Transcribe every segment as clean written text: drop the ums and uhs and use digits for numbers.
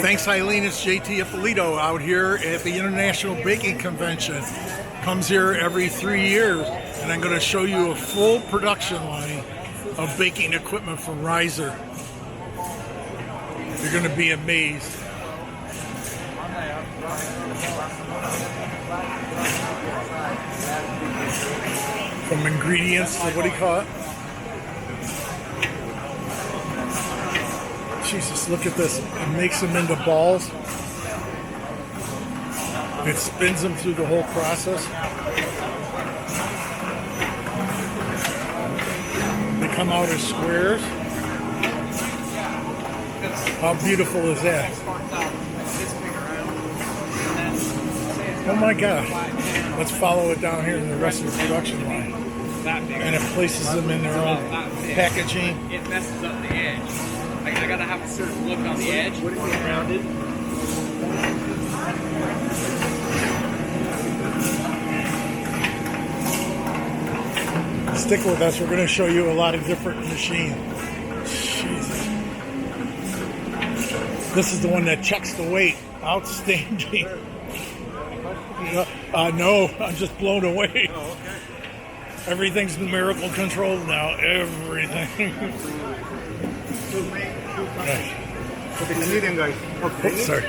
Thanks, Eileen. It's JT Ippolito out here at the International Baking Convention. Comes here every 3 years, and I'm going to show you a full production line of baking equipment from Reiser. You're going to be amazed. From ingredients to what do you call it? Jesus, look at this. It makes them into balls. It spins them through the whole process. They come out as squares. How beautiful is that? Oh my God. Let's follow it down here in the rest of the production line. And it places them in their own packaging. It messes up the edge. I gotta have a certain look on the edge. What is it rounded? Stick with us. We're going to show you a lot of different machines. Jesus. This is the one that checks the weight. Outstanding. No, I'm just blown away. Oh, okay. Everything's numerical controlled now. Everything. For the Canadian guys. Oh, sorry.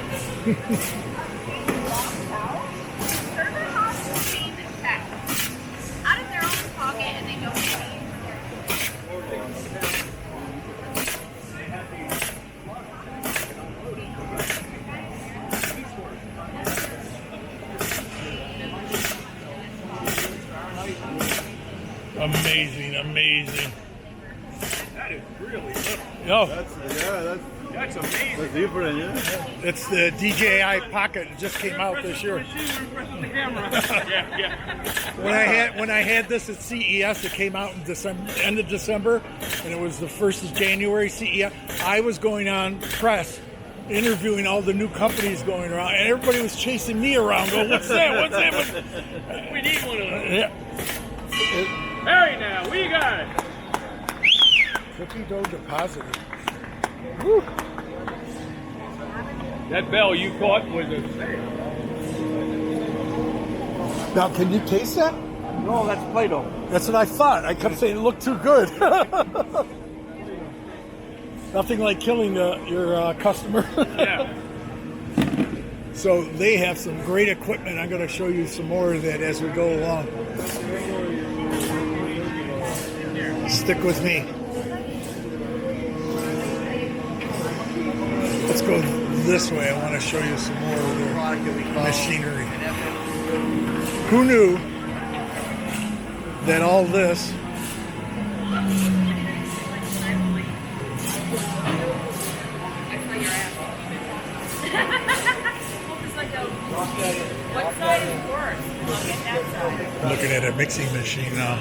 Out of their own pocket, and they don't pay. Amazing, amazing. That is really good. Oh, That's amazing. That's different, yeah. it's the DJI Pocket. It just came out this year. When I had this at CES, it came out in December, end of December, and it was the 1st of January. CES. I was going on press, interviewing all the new companies going around, and everybody was chasing me around. Going, "What's that? What's that?" We need one of those. Yeah. Harry, now, what you got? Cookie dough deposited. Woo. That bell you caught was a... Now, can you taste that? No, that's Play-Doh. That's what I thought. I kept saying it looked too good. Nothing like killing your customer. Yeah. So they have some great equipment. I'm going to show you some more of that as we go along. Stick with me. Let's go this way. I want to show you some more of their machinery. Who knew that all this What side is worse? Look at that side. looking at a mixing machine now.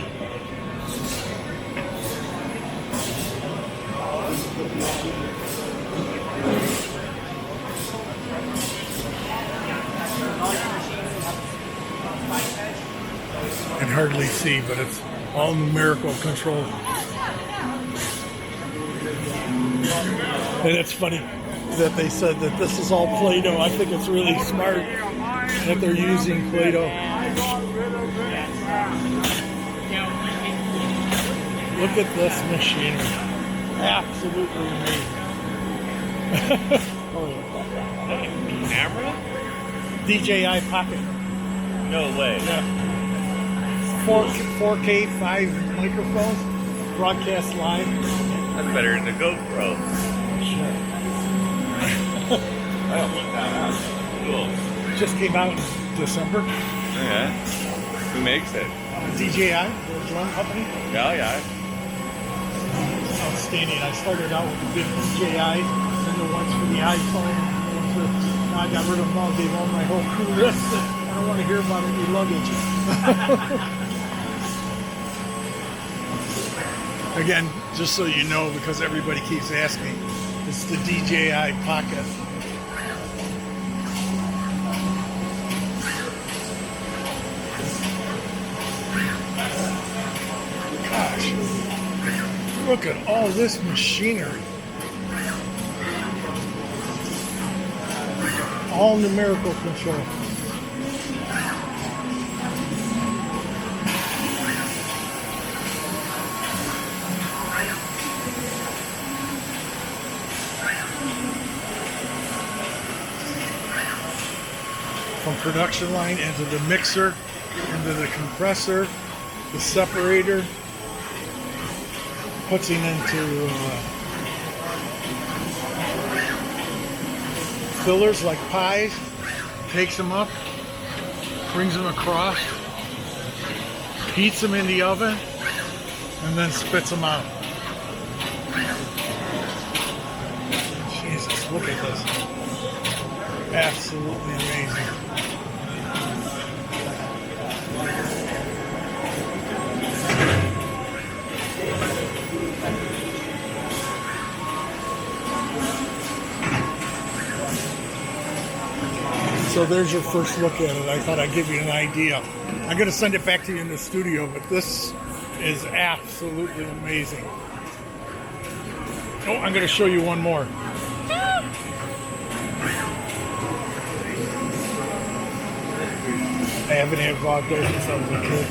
Can hardly see, but it's all numerical control. And it's funny that they said that this is all Play-Doh. I think it's really smart that they're using Play-Doh. Look at this machinery. Absolutely amazing. Camera? DJI Pocket. No way. Yeah. 4K, 5 microphones, broadcast live. That's better than the GoPro. Sure. I don't look that out. Cool. Just came out in December. Yeah. Who makes it? DJI, the drone company. Yeah, yeah. Outstanding. I started out with the big DJI, then the ones for the iPhone. Now I got rid of them all, gave all my whole crew this. I don't want to hear about any luggage. Again, just so you know, because everybody keeps asking, it's the DJI Pocket. Gosh. Look at all this machinery. All numerical control. From production line into the mixer, into the compressor, the separator, puts it into fillers like pies, takes them up, brings them across, heats them in the oven, and then spits them out. Jesus, look at this. Absolutely amazing. So there's your first look at it. I thought I'd give you an idea. I'm going to send it back to you in the studio, but this is absolutely amazing. Oh, I'm going to show you one more. I haven't had raw dough since I was a kid.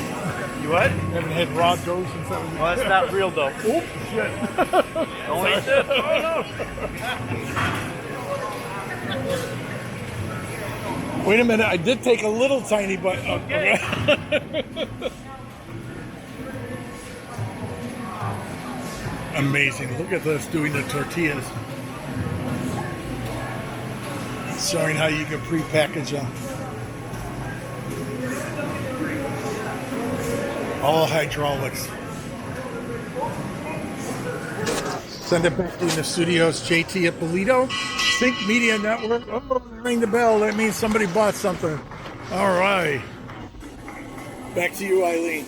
You what? I haven't had raw dough since I was a kid. Well, that's not real dough. Oh, shit. Don't eat this. Oh, no. Wait a minute, I did take a little tiny bite. Okay. Amazing. Look at this doing the tortillas. Showing how you can pre-package them. All hydraulics. Send it back to the studios. JT at Polito. Sync Media Network. Oh, ring the bell. That means somebody bought something. All right. Back to you, Eileen.